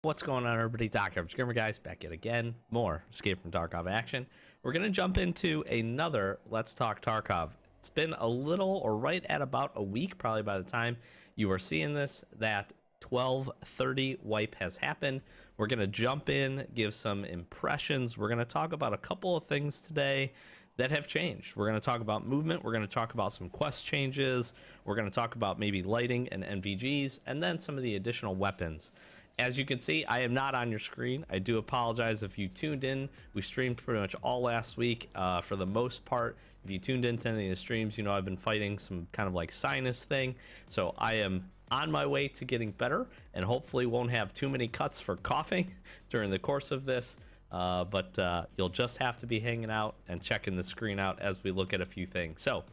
What's going on, everybody? Tarkov Gamer guys back yet again. More Escape from Tarkov action. We're gonna jump into another Let's Talk Tarkov. It's been a little, or right at about a week, probably by the time you are seeing this, that 12:30 wipe has happened. We're gonna jump in, give some impressions. We're gonna talk about a couple of things today that have changed. We're going to talk about movement. We're going to talk about some quest changes. We're going to talk about maybe lighting and NVGs, and then some of the additional weapons. As you can see, I am not on your screen. I do apologize if you tuned in. We streamed pretty much all last week for the most part. If you tuned into any of the streams, you know I've been fighting some kind of like sinus thing. So I am on my way to getting better and hopefully won't have too many cuts for coughing during the course of this. But you'll just have to be hanging out and checking the screen out as we look at a few things. So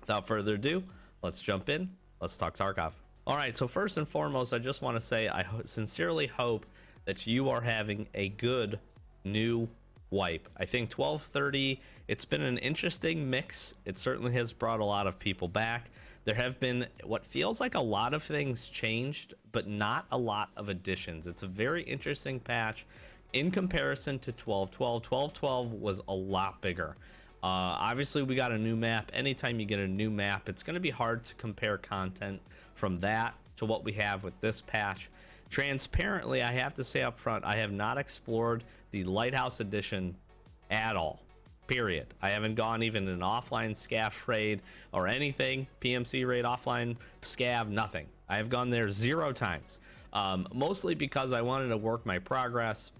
without further ado, let's jump in. Let's talk Tarkov. All right, so first and foremost, I just want to say I sincerely hope that you are having a good new wipe. I think 12:30, it's been an interesting mix. It certainly has brought a lot of people back. There have been what feels like a lot of things changed, but not a lot of additions. It's a very interesting patch. In comparison to 12.12, 12.12 was a lot bigger. Obviously, we got a new map. Anytime you get a new map, it's going to be hard to compare content from that to what we have with this patch. Transparently, I have to say up front, I have not explored the Lighthouse edition at all. Period. I haven't gone even an offline scav raid or anything. PMC raid, offline scav, nothing. I have gone there 0 times. Mostly because I wanted to work my progress.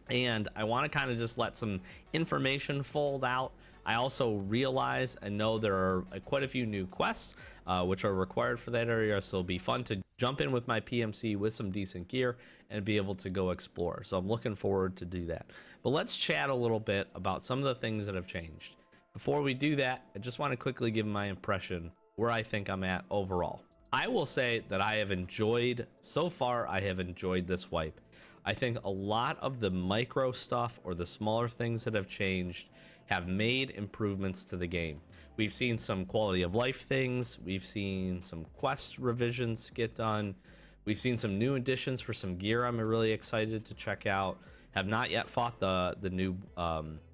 And I want to kind of just let some information fold out. I also realize and know there are quite a few new quests which are required for that area, so it'll be fun to jump in with my PMC with some decent gear and be able to go explore. So I'm looking forward to do that. But let's chat a little bit about some of the things that have changed. Before we do that, I just want to quickly give my impression where I think I'm at overall. I will say that I have enjoyed, so far I have enjoyed this wipe. I think a lot of the micro stuff or the smaller things that have changed have made improvements to the game. We've seen some quality of life things. We've seen some quest revisions get done. We've seen some new additions for some gear I'm really excited to check out. Have not yet fought the new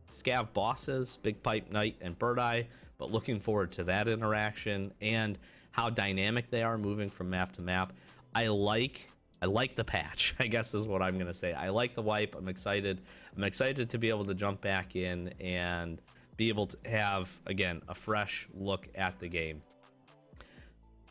scav bosses, Big Pipe Knight and Bird Eye, but looking forward to that interaction and how dynamic they are moving from map to map. I like the patch, I guess is what I'm going to say. I like the wipe. I'm excited. I'm excited to be able to jump back in and be able to have, again, a fresh look at the game.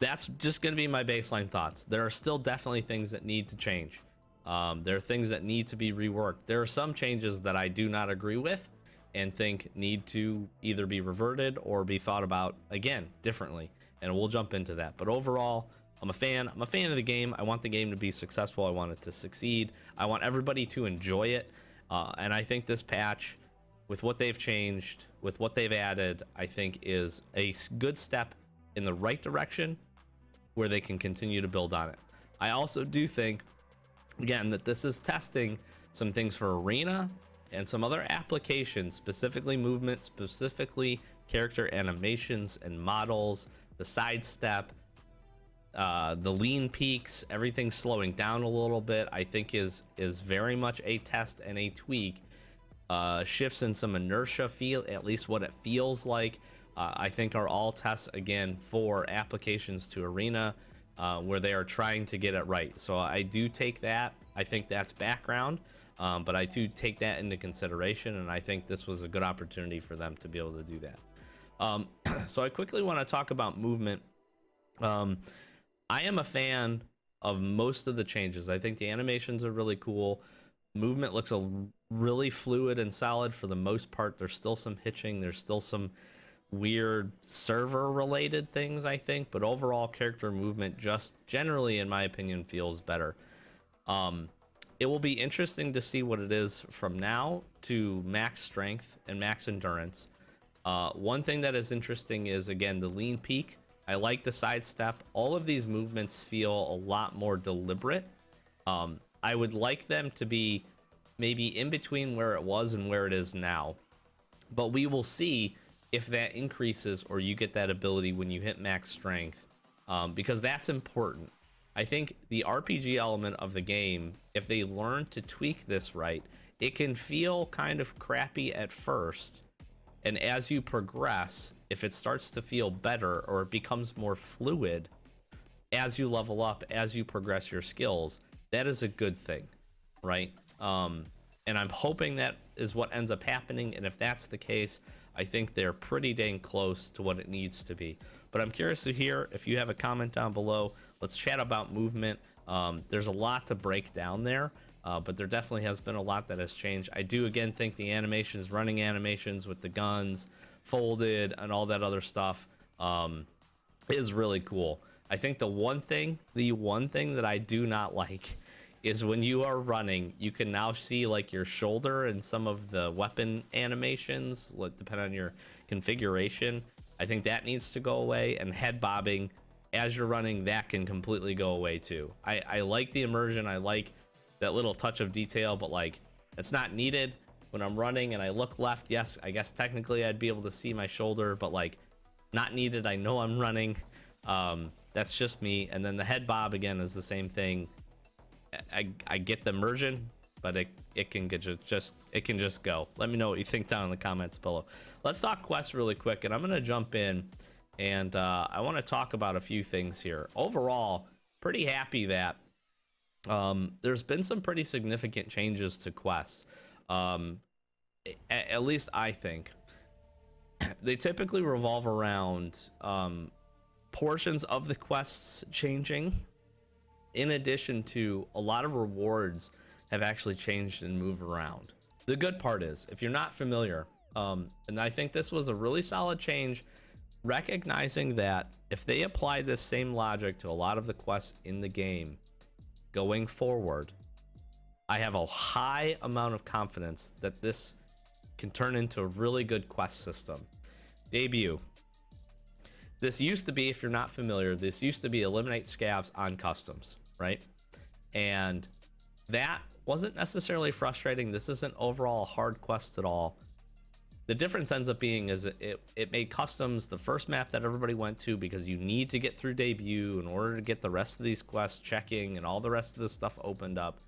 That's just going to be my baseline thoughts. There are still definitely things that need to change. There are things that need to be reworked. There are some changes that I do not agree with and think need to either be reverted or be thought about, again, differently. And we'll jump into that. But overall, I'm a fan of the game. I want the game to be successful. I want it to succeed. I want everybody to enjoy it. And I think this patch, with what they've changed, with what they've added, I think is a good step in the right direction where they can continue to build on it. I also do think, again, that this is testing some things for Arena and some other applications, specifically movement, specifically character animations and models, the sidestep, the lean peaks, everything slowing down a little bit, I think is very much a test and a tweak. Shifts in some inertia feel, at least what it feels like, I think are all tests again for applications to Arena, where they are trying to get it right. So I do take that. I think that's background, but I do take that into consideration, and I think this was a good opportunity for them to be able to do that. So I quickly want to talk about movement. I am a fan of most of the changes. I think the animations are really cool. Movement looks really fluid and solid for the most part. There's still some hitching. There's still some weird server related things, I think, but overall character movement just generally, in my opinion, feels better. It will be interesting to see what it is from now to max strength and max endurance. One thing that is interesting is, again, the lean peak. I like the sidestep. All of these movements feel a lot more deliberate. I would like them to be maybe in between where it was and where it is now. But we will see if that increases or you get that ability when you hit max strength, because that's important. I think the RPG element of the game, if they learn to tweak this right, it can feel kind of crappy at first. And as you progress, if it starts to feel better or it becomes more fluid as you level up, as you progress your skills, that is a good thing, right? And I'm hoping that is what ends up happening. And if that's the case, I think they're pretty dang close to what it needs to be. But I'm curious to hear if you have a comment down below. Let's chat about movement. There's a lot to break down there, but there definitely has been a lot that has changed. I do, again, think the animations, running animations with the guns folded and all that other stuff is really cool. I think the one thing that I do not like is when you are running, you can now see like your shoulder and some of the weapon animations, like, depending on your configuration. I think that needs to go away, and head bobbing as you're running, that can completely go away too. I like the immersion, I like that little touch of detail, but like, it's not needed when I'm running and I look left. Yes, I guess technically I'd be able to see my shoulder, but like, not needed. I know I'm running. That's just me. And then the head bob again is the same thing. I get the immersion, but it can just go. Let me know what you think down in the comments below. Let's talk quests really quick, and I'm gonna jump in, and I want to talk about a few things here. Overall, pretty happy that there's been some pretty significant changes to quests. At least I think they typically revolve around portions of the quests changing, in addition to a lot of rewards have actually changed and moved around. The good part is, if you're not familiar, and I think this was a really solid change, recognizing that if they apply this same logic to a lot of the quests in the game going forward, I have a high amount of confidence that this can turn into a really good quest system. Debut. This used to be, if you're not familiar, this used to be eliminate scavs on customs, right? And that wasn't necessarily frustrating. This isn't overall a hard quest at all. The difference ends up being is it made customs the first map that everybody went to, because you need to get through debut in order to get the rest of these quests checking and all the rest of this stuff opened up.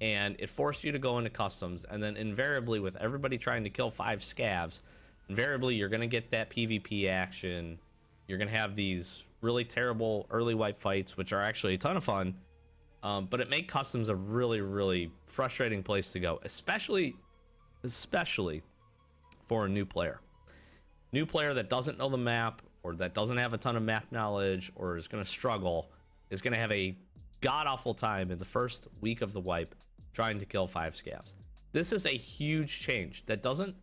And it forced you to go into customs, and then invariably, with everybody trying to kill 5 scavs, invariably you're going to get that PvP action. You're going to have these really terrible early wipe fights, which are actually a ton of fun. But it made customs a really, really frustrating place to go, especially for a new player. New player that doesn't know the map, or that doesn't have a ton of map knowledge, or is going to struggle, is going to have a god-awful time in the first week of the wipe trying to kill 5 scavs. This is a huge change that doesn't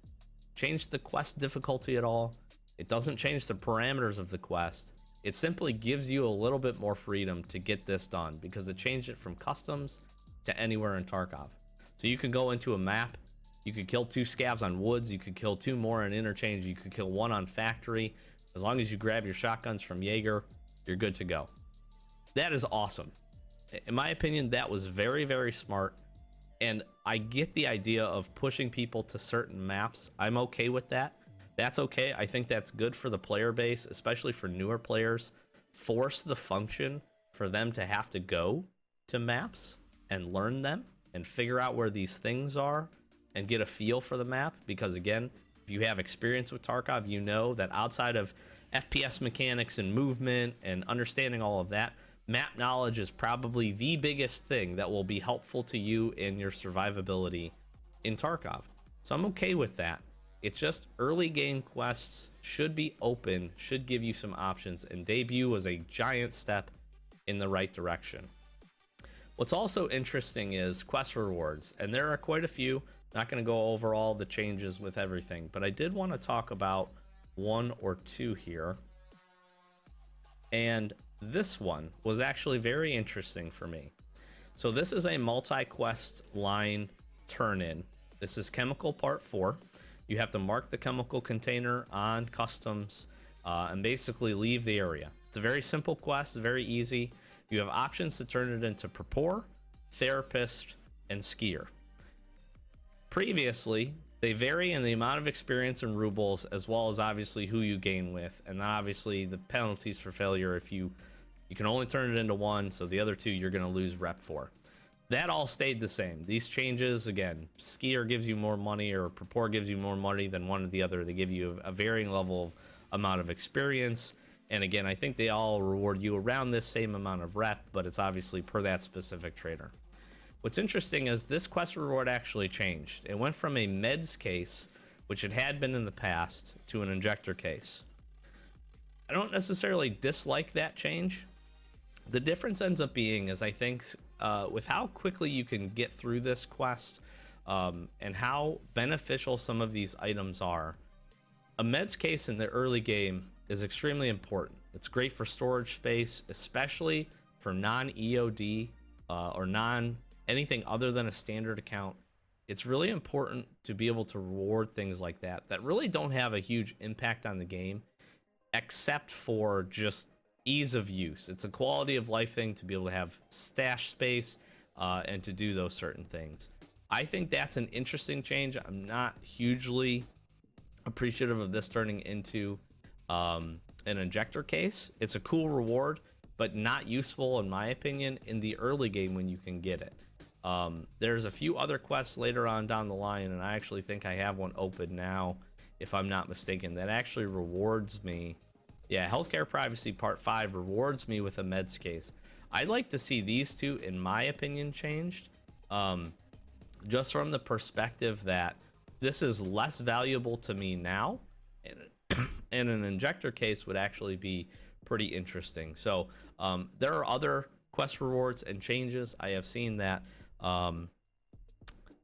change the quest difficulty at all. It doesn't change the parameters of the quest. It simply gives you a little bit more freedom to get this done, because it changed it from customs to anywhere in Tarkov. So you can go into a map, you could kill 2 scavs on woods, you could kill 2 more on interchange, you could kill 1 on factory. As long as you grab your shotguns from Jaeger, you're good to go. That is awesome. In my opinion, that was very, very smart. And I get the idea of pushing people to certain maps. I'm okay with that. That's okay. I think that's good for the player base, especially for newer players. Force the function for them to have to go to maps and learn them and figure out where these things are and get a feel for the map. Because again, if you have experience with Tarkov, you know that outside of FPS mechanics and movement and understanding all of that, map knowledge is probably the biggest thing that will be helpful to you in your survivability in Tarkov. So I'm okay with that. It's just early game quests should be open, should give you some options, and debut was a giant step in the right direction. What's also interesting is quest rewards, and there are quite a few. Not going to go over all the changes with everything, but I did want to talk about 1 or 2 here. And this one was actually very interesting for me. So this is a multi-quest line turn-in. This is Chemical Part 4. You have to mark the chemical container on customs and basically leave the area. It's a very simple quest, very easy. You have options to turn it into Prepor, Therapist, and Skier. Previously, they vary in the amount of experience and rubles, as well as obviously who you gain with, and obviously the penalties for failure if you You can only turn it into one, so the other two you're going to lose rep for. That all stayed the same. These changes, again, Skier gives you more money, or Purport gives you more money than one or the other. They give you a varying level of amount of experience. And again, I think they all reward you around this same amount of rep, but it's obviously per that specific trader. What's interesting is this quest reward actually changed. It went from a meds case, which it had been in the past, to an injector case. I don't necessarily dislike that change. The difference ends up being is I think with how quickly you can get through this quest and how beneficial some of these items are, a meds case in the early game is extremely important. It's great for storage space, especially for non-EOD or anything other than a standard account. It's really important to be able to reward things like that really don't have a huge impact on the game, except for just ease of use. It's a quality of life thing to be able to have stash space and to do those certain things. I think that's an interesting change. I'm not hugely appreciative of this turning into an injector case. It's a cool reward, but not useful in my opinion in the early game when you can get it. There's a few other quests later on down the line, and I actually think I have one open now, if I'm not mistaken, that actually rewards me. Yeah, Healthcare Privacy Part 5 rewards me with a meds case. I'd like to see these two, in my opinion, changed. Just from the perspective that this is less valuable to me now, and an injector case would actually be pretty interesting. So there are other quest rewards and changes. I have seen that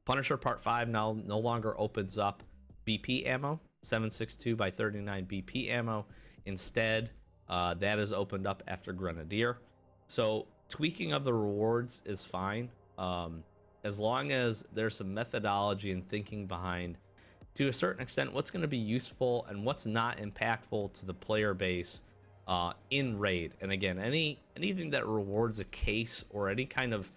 Punisher Part 5 now no longer opens up BP ammo, 7.62 by 39 BP ammo. Instead, that is opened up after Grenadier. So tweaking of the rewards is fine, as long as there's some methodology and thinking behind, to a certain extent, what's going to be useful and what's not impactful to the player base in raid. And again, anything that rewards a case or any kind of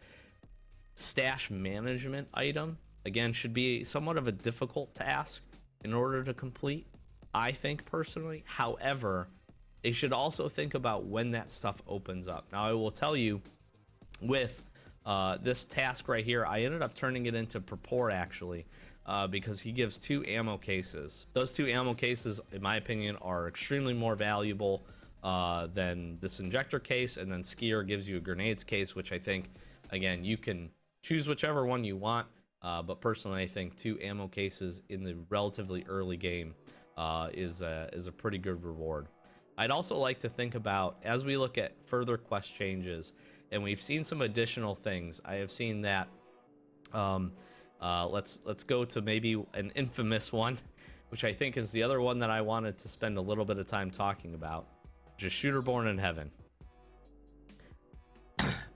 stash management item, again, should be somewhat of a difficult task in order to complete, I think personally. However, they should also think about when that stuff opens up. Now, I will tell you, with this task right here, I ended up turning it into Purport actually, because he gives 2 ammo cases. Those 2 ammo cases, in my opinion, are extremely more valuable than this injector case, and then Skier gives you a grenades case, which I think, again, you can choose whichever one you want, but personally I think 2 ammo cases in the relatively early game is a pretty good reward. I'd also like to think about, as we look at further quest changes, and we've seen some additional things. I have seen that let's go to maybe an infamous one, which I think is the other one that I wanted to spend a little bit of time talking about, just Shooter Born in Heaven.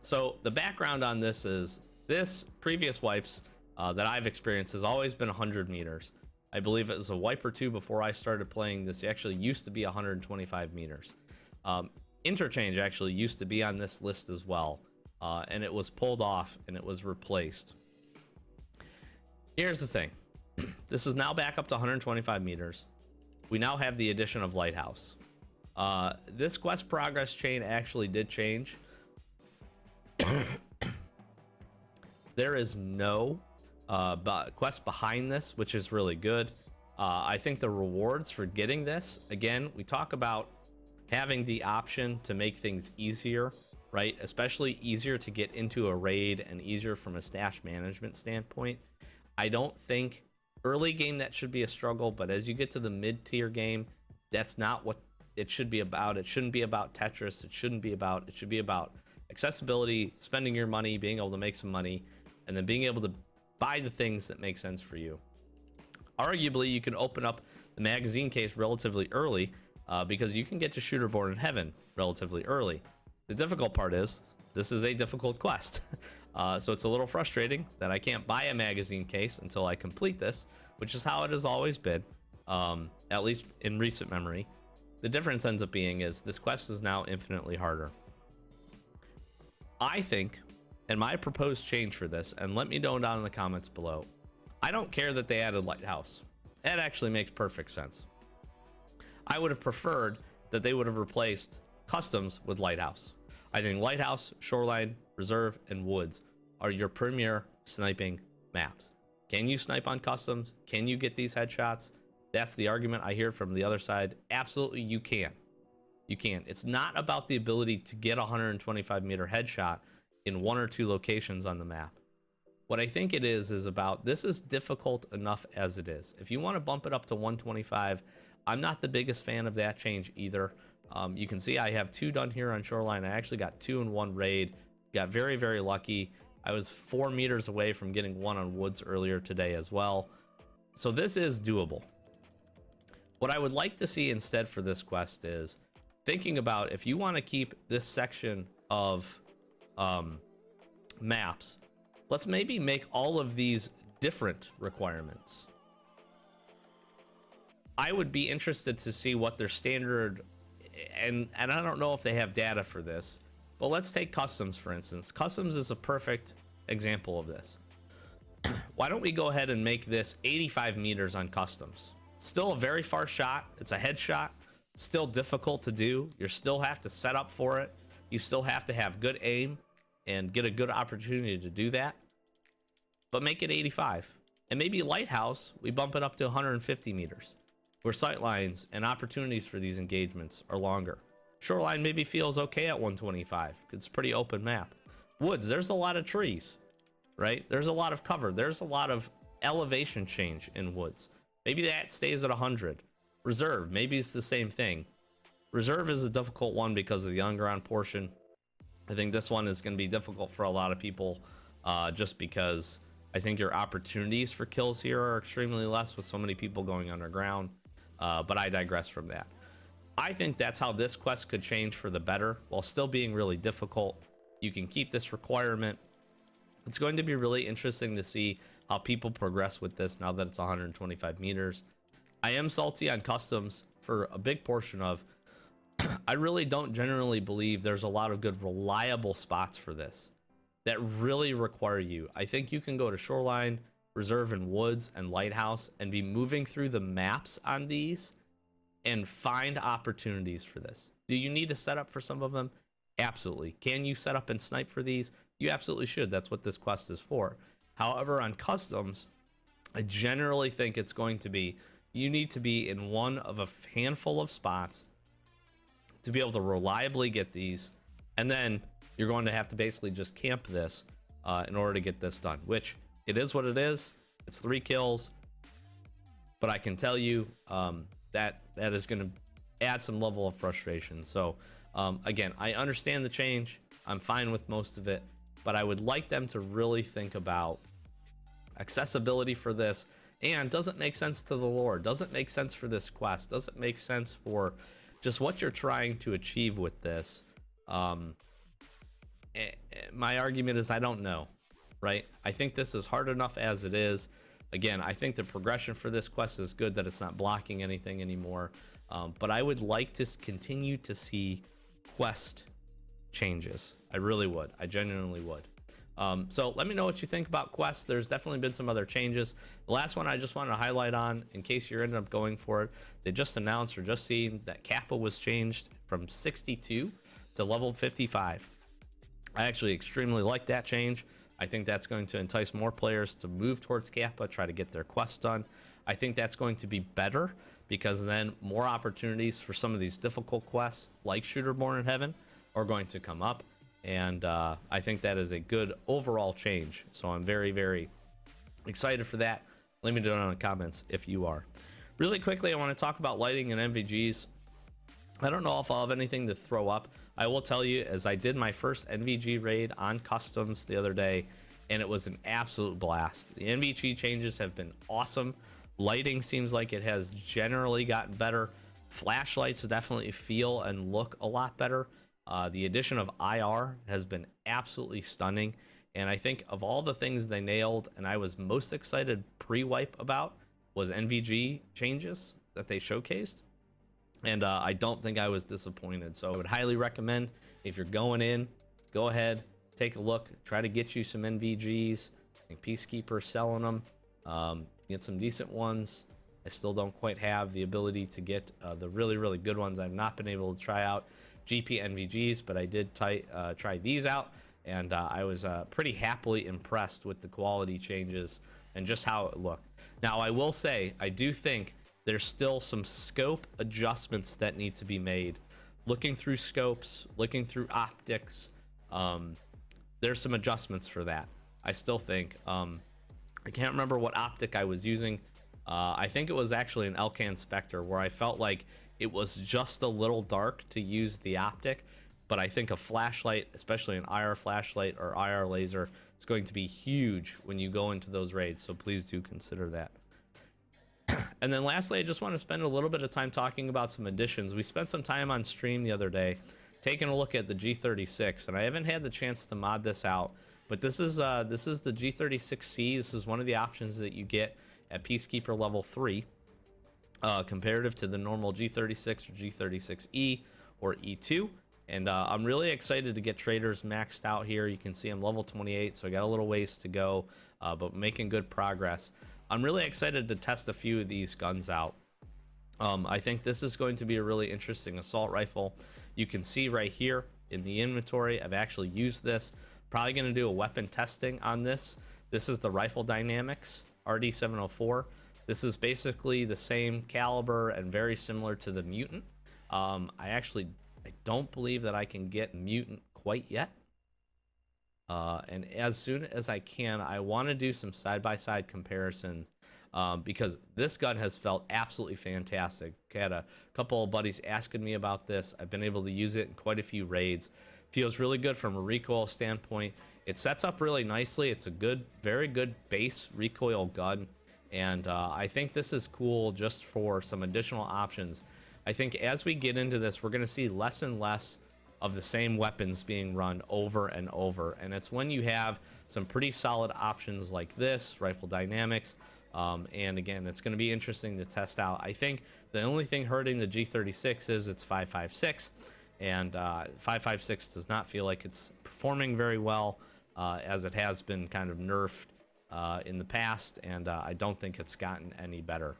So the background on this is, this previous wipes that I've experienced has always been 100 meters. I believe it was a wipe or two before I started playing this. It actually used to be 125 meters. Interchange actually used to be on this list as well, and it was pulled off and it was replaced. Here's the thing. This is now back up to 125 meters. We now have the addition of Lighthouse. This quest progress chain actually did change. There is no quest behind this, which is really good. I think the rewards for getting this, again, we talk about having the option to make things easier, right? Especially easier to get into a raid and easier from a stash management standpoint. I don't think early game that should be a struggle, but as you get to the mid-tier game, that's not what it should be about. It shouldn't be about Tetris. It should be about accessibility, spending your money, being able to make some money, and then being able to buy the things that make sense for you. Arguably, you can open up the magazine case relatively early because you can get to Shooter Born in Heaven relatively early. The difficult part is, this is a difficult quest. So it's a little frustrating that I can't buy a magazine case until I complete this, which is how it has always been, at least in recent memory. The difference ends up being is this quest is now infinitely harder. I think, and my proposed change for this, and let me know down in the comments below, I don't care that they added Lighthouse. That actually makes perfect sense. I would have preferred that they would have replaced customs with Lighthouse. I think Lighthouse, Shoreline, Reserve, and Woods are your premier sniping maps. Can you snipe on customs? Can you get these headshots? That's the argument I hear from the other side. Absolutely, you can. You can. It's not about the ability to get a 125-meter headshot in 1 or 2 locations on the map. What I think it is about, this is difficult enough as it is. If you want to bump it up to 125, I'm not the biggest fan of that change either. You can see I have 2 done here on Shoreline. I actually got 2 in 1 raid. Got very, very lucky. I was 4 meters away from getting 1 on Woods earlier today as well. So this is doable. What I would like to see instead for this quest is thinking about, if you want to keep this section of maps, let's maybe make all of these different requirements. I would be interested to see what their standard, and I don't know if they have data for this, but let's take customs, for instance. Customs is a perfect example of this. Why don't we go ahead and make this 85 meters on customs? Still a very far shot. It's a headshot. Still difficult to do. You still have to set up for it. You still have to have good aim and get a good opportunity to do that. But make it 85. And maybe Lighthouse, we bump it up to 150 meters, where sightlines and opportunities for these engagements are longer. Shoreline maybe feels okay at 125. It's a pretty open map. Woods, there's a lot of trees, right? There's a lot of cover. There's a lot of elevation change in Woods. Maybe that stays at 100. Reserve, maybe it's the same thing. Reserve is a difficult one because of the underground portion. I think this one is going to be difficult for a lot of people just because I think your opportunities for kills here are extremely less with so many people going underground. But I digress from that. I think that's how this quest could change for the better while still being really difficult. You can keep this requirement. It's going to be really interesting to see how people progress with this now that it's 125 meters. I am salty on customs for a big portion of, I really don't generally believe there's a lot of good reliable spots for this that really require you. I think you can go to Shoreline, Reserve, and Woods, and Lighthouse and be moving through the maps on these and find opportunities for this. Do you need to set up for some of them? Absolutely. Can you set up and snipe for these? You absolutely should. That's what this quest is for. However, on customs, I generally think it's going to be, you need to be in one of a handful of spots to be able to reliably get these, and then you're going to have to basically just camp this in order to get this done, which it is what it is. It's 3 kills, but I can tell you that is going to add some level of frustration. So again, I understand the change. I'm fine with most of it, but I would like them to really think about accessibility for this. And does it make sense to the lore? Does it make sense for this quest? Does it make sense for just what you're trying to achieve with this? My argument is I don't know, right? I think this is hard enough as it is. Again, I think the progression for this quest is good, that it's not blocking anything anymore. But I would like to continue to see quest changes. I really would. I genuinely would. So let me know what you think about quests. There's definitely been some other changes. The last one I just wanted to highlight on, in case you're ended up going for it, they just announced or just seen that Kappa was changed from 62 to level 55. I actually extremely like that change. I think that's going to entice more players to move towards Kappa, try to get their quests done. I think that's going to be better because then more opportunities for some of these difficult quests like Shooter Born in Heaven are going to come up. And I think that is a good overall change. So I'm very, very excited for that. Let me know in the comments if you are. Really quickly, I want to talk about lighting and NVGs. I don't know if I'll have anything to throw up. I will tell you, as I did my first NVG raid on customs the other day, and it was an absolute blast. The NVG changes have been awesome. Lighting seems like it has generally gotten better. Flashlights definitely feel and look a lot better. The addition of IR has been absolutely stunning. And I think of all the things they nailed and I was most excited pre-wipe about was NVG changes that they showcased. And I don't think I was disappointed. So I would highly recommend, if you're going in, go ahead, take a look, try to get you some NVGs. I think Peacekeeper selling them. Get some decent ones. I still don't quite have the ability to get the really, really good ones. I've not been able to try out GP NVGs, but I did try these out, and I was pretty happily impressed with the quality changes and just how it looked. Now, I will say, I do think there's still some scope adjustments that need to be made. Looking through scopes, looking through optics, there's some adjustments for that. I still think. I can't remember what optic I was using. I think it was actually an Elcan Spectre, where I felt like it was just a little dark to use the optic, but I think a flashlight, especially an IR flashlight or IR laser, is going to be huge when you go into those raids, so please do consider that. And then lastly, I just want to spend a little bit of time talking about some additions. We spent some time on stream the other day taking a look at the G36, and I haven't had the chance to mod this out, but this is the G36C. This is one of the options that you get at Peacekeeper level 3, comparative to the normal G36 or G36E or E2. And I'm really excited to get traders maxed out here. You can see I'm level 28, so I got a little ways to go, but making good progress. I'm really excited to test a few of these guns out. I think this is going to be a really interesting assault rifle. You can see right here in the inventory, I've actually used this. Probably going to do a weapon testing on this. This is the Rifle Dynamics RD704. This is basically the same caliber and very similar to the Mutant. I don't believe that I can get Mutant quite yet. And as soon as I can, I want to do some side-by-side comparisons, because this gun has felt absolutely fantastic. I had a couple of buddies asking me about this. I've been able to use it in quite a few raids. Feels really good from a recoil standpoint. It sets up really nicely. It's a good, very good base recoil gun, and I think this is cool just for some additional options. I think as we get into this, we're going to see less and less of the same weapons being run over and over, and it's when you have some pretty solid options like this Rifle Dynamics, and again, it's going to be interesting to test out. I think the only thing hurting the G36 is it's 5.56, and 5.56 does not feel like it's performing very well, as it has been kind of nerfed in the past, and I don't think it's gotten any better.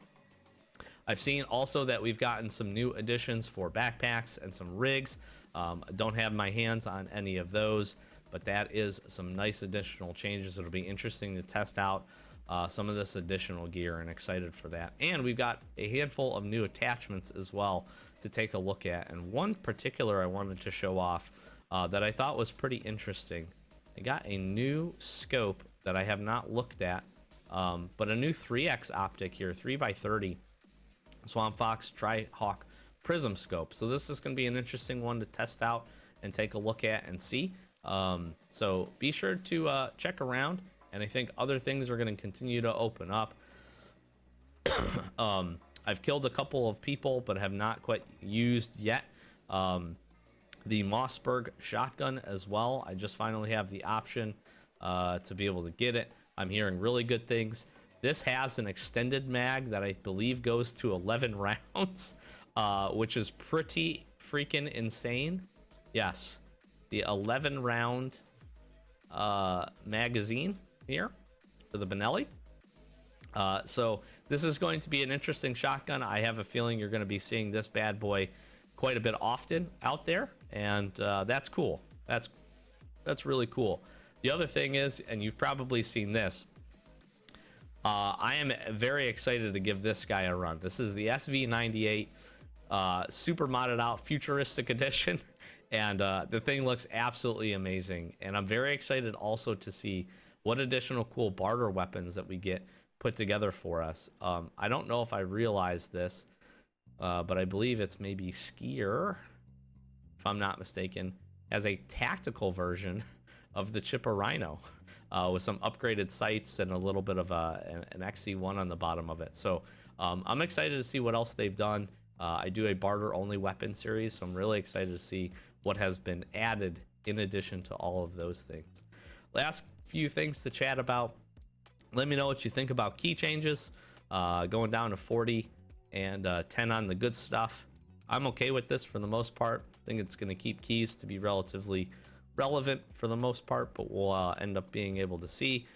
I've seen also that we've gotten some new additions for backpacks and some rigs. Don't have my hands on any of those, but that is some nice additional changes. It'll be interesting to test out some of this additional gear, and excited for that. And we've got a handful of new attachments as well to take a look at, and one particular I wanted to show off that I thought was pretty interesting. I got a new scope that I have not looked at, but a new 3x optic here, 3x30 Swamp Fox Tri-Hawk Prism scope. So this is going to be an interesting one to test out and take a look at and see. So be sure to check around, and I think other things are going to continue to open up. I've killed a couple of people, but have not quite used yet the Mossberg shotgun as well. I just finally have the option to be able to get it. I'm hearing really good things. This has an extended mag that I believe goes to 11 rounds, which is pretty freaking insane. Yes, the 11 round magazine here for the Benelli. So this is going to be an interesting shotgun. I have a feeling you're going to be seeing this bad boy quite a bit often out there, and that's cool. That's really cool. The other thing is, and you've probably seen this, I am very excited to give this guy a run. This is the SV98 super modded out futuristic edition, and the thing looks absolutely amazing, and I'm very excited also to see what additional cool barter weapons that we get put together for us. I don't know if I realized this, but I believe it's maybe Skier, if I'm not mistaken, as a tactical version of the Chippa Rhino, with some upgraded sights and a little bit of an XC1 on the bottom of it. So I'm excited to see what else they've done. I do a barter only weapon series, so I'm really excited to see what has been added in addition to all of those things. Last few things to chat about. Let me know what you think about key changes, going down to 40 and 10 on the good stuff. I'm okay with this for the most part. I think it's going to keep keys to be relatively relevant for the most part, but we'll end up being able to see.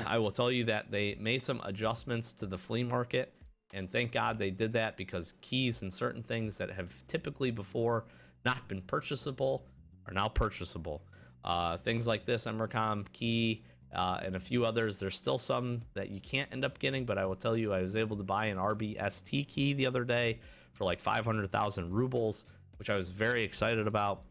I will tell you that they made some adjustments to the flea market, and thank God they did that, because keys and certain things that have typically before not been purchasable are now purchasable. Things like this, Emercom key, and a few others. There's still some that you can't end up getting, but I will tell you, I was able to buy an RBST key the other day for like 500,000 rubles, which I was very excited about.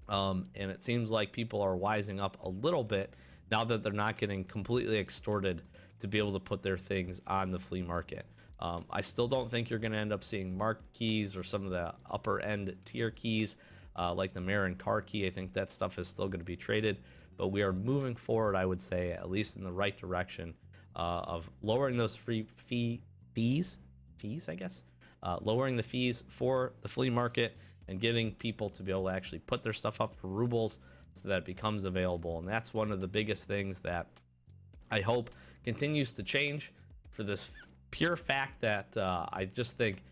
And it seems like people are wising up a little bit now that they're not getting completely extorted to be able to put their things on the flea market. I still don't think you're going to end up seeing marked keys or some of the upper end tier keys, like the Marin car key. I think that stuff is still going to be traded, but we are moving forward, I would say, at least in the right direction, of lowering those fees, I guess, lowering the fees for the flea market and getting people to be able to actually put their stuff up for rubles so that it becomes available. And that's one of the biggest things that I hope continues to change, for this pure fact that I just think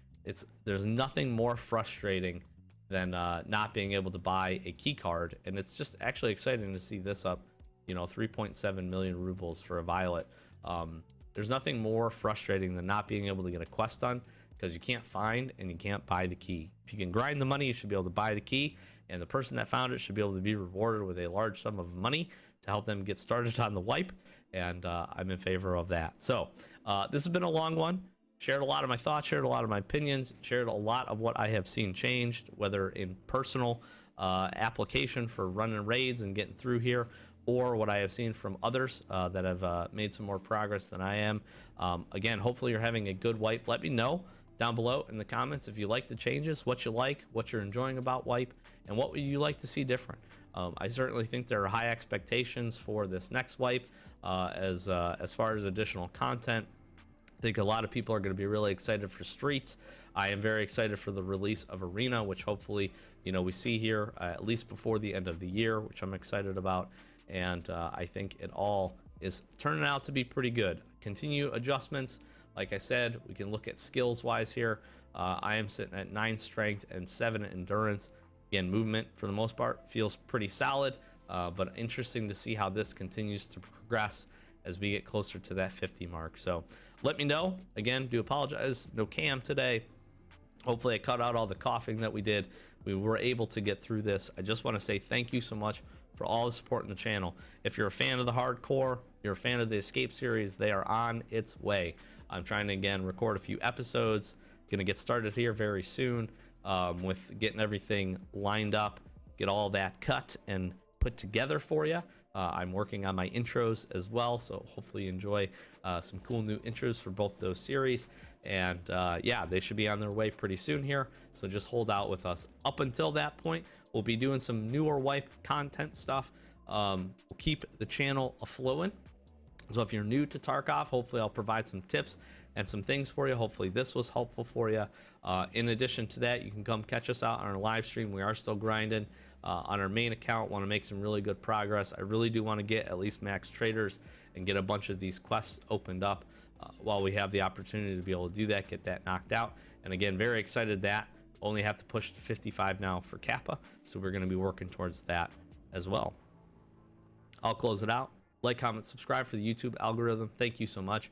there's nothing more frustrating than not being able to buy a key card. And it's just actually exciting to see this up, 3.7 million rubles for a Violet. There's nothing more frustrating than not being able to get a quest done because you can't find and you can't buy the key. If you can grind the money, you should be able to buy the key, and the person that found it should be able to be rewarded with a large sum of money to help them get started on the wipe, and I'm in favor of that. So this has been a long one. Shared a lot of my thoughts, shared a lot of my opinions, shared a lot of what I have seen changed, whether in personal application for running raids and getting through here, or what I have seen from others that have made some more progress than I am. Again, hopefully you're having a good wipe. Let me know down below in the comments if you like the changes, what you like, what you're enjoying about wipe, and what would you like to see different. I certainly think there are high expectations for this next wipe as far as additional content. I think a lot of people are going to be really excited for Streets. I am very excited for the release of Arena, which hopefully, we see here at least before the end of the year, which I'm excited about. And I think it all is turning out to be pretty good. Continue adjustments. Like I said, we can look at skills wise here. I am sitting at 9 strength and 7 endurance. Again, movement for the most part feels pretty solid, but interesting to see how this continues to progress as we get closer to that 50 mark. So let me know. Again, do apologize, no cam today. Hopefully I cut out all the coughing that we did. We were able to get through this. I just want to say thank you so much for all the support in the channel. If you're a fan of the hardcore, you're a fan of the Escape series, they are on its way. I'm trying to, again, record a few episodes. Gonna get started here very soon with getting everything lined up, get all that cut and put together for you. I'm working on my intros as well, so hopefully you enjoy some cool new intros for both those series. And yeah, they should be on their way pretty soon here, so just hold out with us. Up until that point, we'll be doing some newer wipe content stuff. We'll keep the channel afloat. So if you're new to Tarkov, hopefully I'll provide some tips and some things for you. Hopefully this was helpful for you. In addition to that, you can come catch us out on our live stream. We are still grinding on our main account. Want to make some really good progress. I really do want to get at least max traders and get a bunch of these quests opened up while we have the opportunity to be able to do that, get that knocked out. And again, very excited that only have to push to 55 now for Kappa, so we're going to be working towards that as well. I'll close it out. Like, comment, subscribe for the YouTube algorithm. Thank you so much.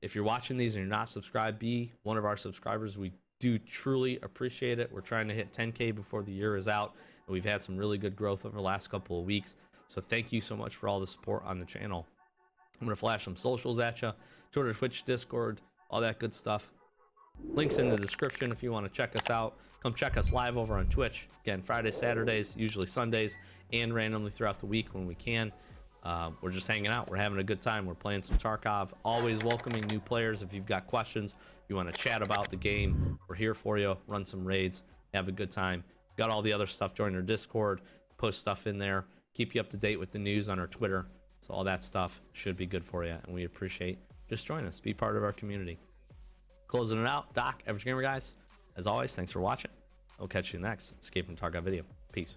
If you're watching these and you're not subscribed, be one of our subscribers. We do truly appreciate it. We're trying to hit 10K before the year is out, and we've had some really good growth over the last couple of weeks. So thank you so much for all the support on the channel. I'm going to flash some socials at you. Twitter, Twitch, Discord, all that good stuff. Links in the description if you want to check us out. Come check us live over on Twitch. Again, Fridays, Saturdays, usually Sundays, and randomly throughout the week when we can. We're just hanging out. We're having a good time. We're playing some Tarkov. Always welcoming new players. If you've got questions, you want to chat about the game, we're here for you. Run some raids. Have a good time. Got all the other stuff. Join our Discord. Post stuff in there. Keep you up to date with the news on our Twitter. So all that stuff should be good for you, and we appreciate just join us. Be part of our community. Closing it out, Doc, Average Gamer guys. As always, thanks for watching. I'll catch you next Escape from Tarkov video. Peace.